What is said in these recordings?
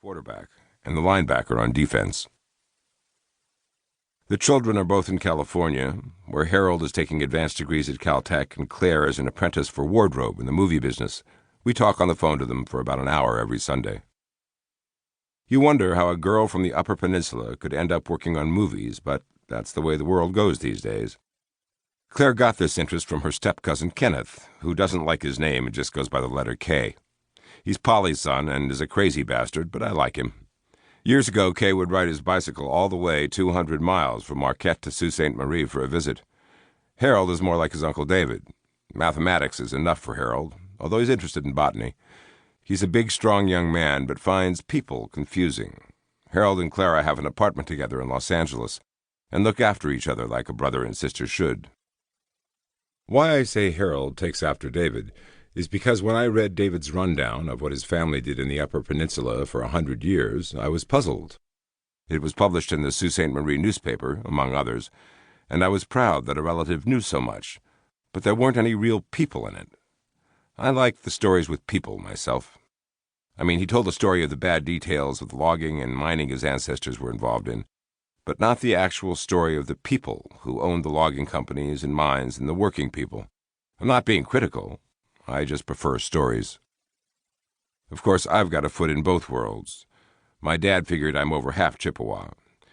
quarterback, and the linebacker on defense. The children are both in California, where Harold is taking advanced degrees at Caltech and Claire is an apprentice for wardrobe in the movie business. We talk on the phone to them for about an hour every Sunday. You wonder how a girl from the Upper Peninsula could end up working on movies, but that's the way the world goes these days. Claire got this interest from her step-cousin Kenneth, who doesn't like his name and just goes by the letter K. He's Polly's son and is a crazy bastard, but I like him. Years ago, Kay would ride his bicycle all the way 200 miles from Marquette to Sault Ste. Marie for a visit. Harold is more like his Uncle David. Mathematics is enough for Harold, although he's interested in botany. He's a big, strong young man, but finds people confusing. Harold and Clara have an apartment together in Los Angeles and look after each other like a brother and sister should. Why I say Harold takes after David is because when I read David's rundown of what his family did in the Upper Peninsula for 100 years, I was puzzled. It was published in the Sault Ste. Marie newspaper, among others, and I was proud that a relative knew so much, but there weren't any real people in it. I like the stories with people myself. I mean, he told the story of the bad details of the logging and mining his ancestors were involved in, but not the actual story of the people who owned the logging companies and mines and the working people. I'm not being critical. I just prefer stories. Of course, I've got a foot in both worlds. My dad figured I'm over half Chippewa.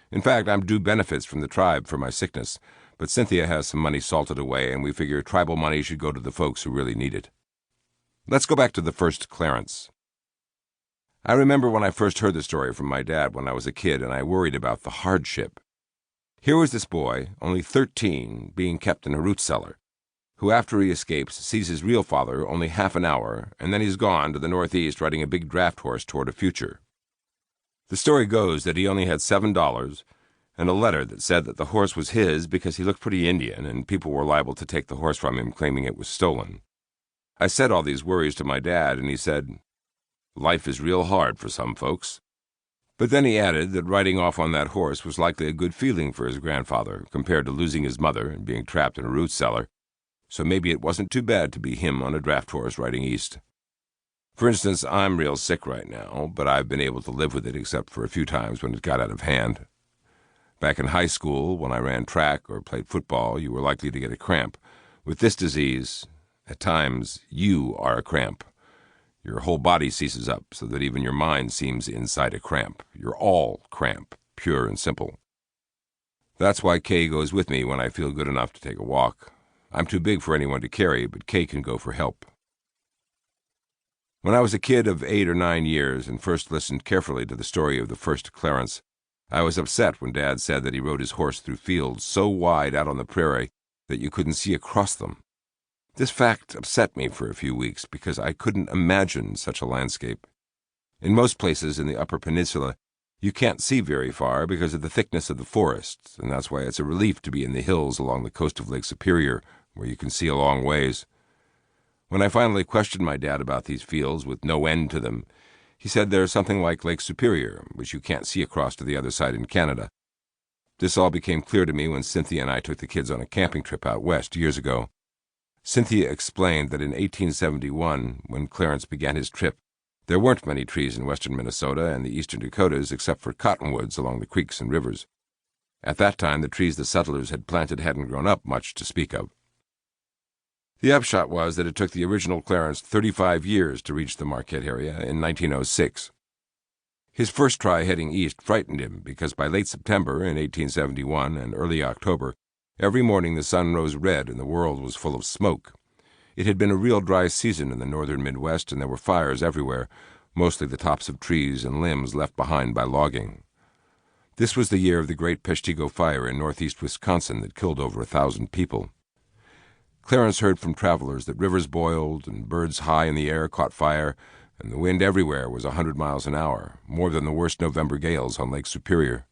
In fact, I'm due benefits from the tribe for my sickness, but Cynthia has some money salted away, and we figure tribal money should go to the folks who really need it. Let's go back to the first Clarence. I remember when I first heard the story from my dad when I was a kid, and I worried about the hardship. Here was this boy, only 13, being kept in a root cellar, who after he escapes sees his real father only half an hour, and then he's gone to the northeast riding a big draft horse toward a future. The story goes that he only had $7 and a letter that said that the horse was his because he looked pretty Indian and people were liable to take the horse from him claiming it was stolen. I said all these worries to my dad, and he said, "Life is real hard for some folks." But then he added that riding off on that horse was likely a good feeling for his grandfather compared to losing his mother and being trapped in a root cellar. So maybe it wasn't too bad to be him on a draft horse riding east. For instance, I'm real sick right now, but I've been able to live with it except for a few times when it got out of hand. Back in high school, when I ran track or played football, you were likely to get a cramp. With this disease, at times, you are a cramp. Your whole body seizes up so that even your mind seems inside a cramp. You're all cramp, pure and simple. That's why Kay goes with me when I feel good enough to take a walk. I'm too big for anyone to carry, but Kay can go for help. When I was a kid of 8 or 9 years and first listened carefully to the story of the first Clarence, I was upset when Dad said that he rode his horse through fields so wide out on the prairie that you couldn't see across them. This fact upset me for a few weeks because I couldn't imagine such a landscape. In most places in the Upper Peninsula, you can't see very far because of the thickness of the forests, and that's why it's a relief to be in the hills along the coast of Lake Superior, where you can see a long ways. When I finally questioned my dad about these fields with no end to them, he said there's something like Lake Superior, which you can't see across to the other side in Canada. This all became clear to me when Cynthia and I took the kids on a camping trip out west years ago. Cynthia explained that in 1871, when Clarence began his trip, there weren't many trees in western Minnesota and the eastern Dakotas except for cottonwoods along the creeks and rivers. At that time, the trees the settlers had planted hadn't grown up much to speak of. The upshot was that it took the original Clarence 35 years to reach the Marquette area in 1906. His first try heading east frightened him because by late September in 1871 and early October, every morning the sun rose red and the world was full of smoke. It had been a real dry season in the northern Midwest, and there were fires everywhere, mostly the tops of trees and limbs left behind by logging. This was the year of the Great Peshtigo Fire in northeast Wisconsin that killed over 1,000 people. Clarence heard from travelers that rivers boiled and birds high in the air caught fire, and the wind everywhere was 100 miles an hour, more than the worst November gales on Lake Superior.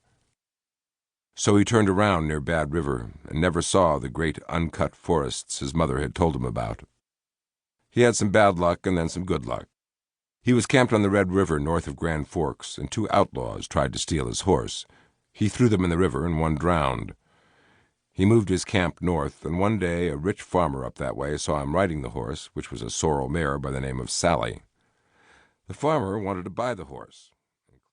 So he turned around near Bad River and never saw the great uncut forests his mother had told him about. He had some bad luck and then some good luck. He was camped on the Red River north of Grand Forks, and 2 outlaws tried to steal his horse. He threw them in the river, and one drowned. He moved his camp north, and one day a rich farmer up that way saw him riding the horse, which was a sorrel mare by the name of Sally. The farmer wanted to buy the horse,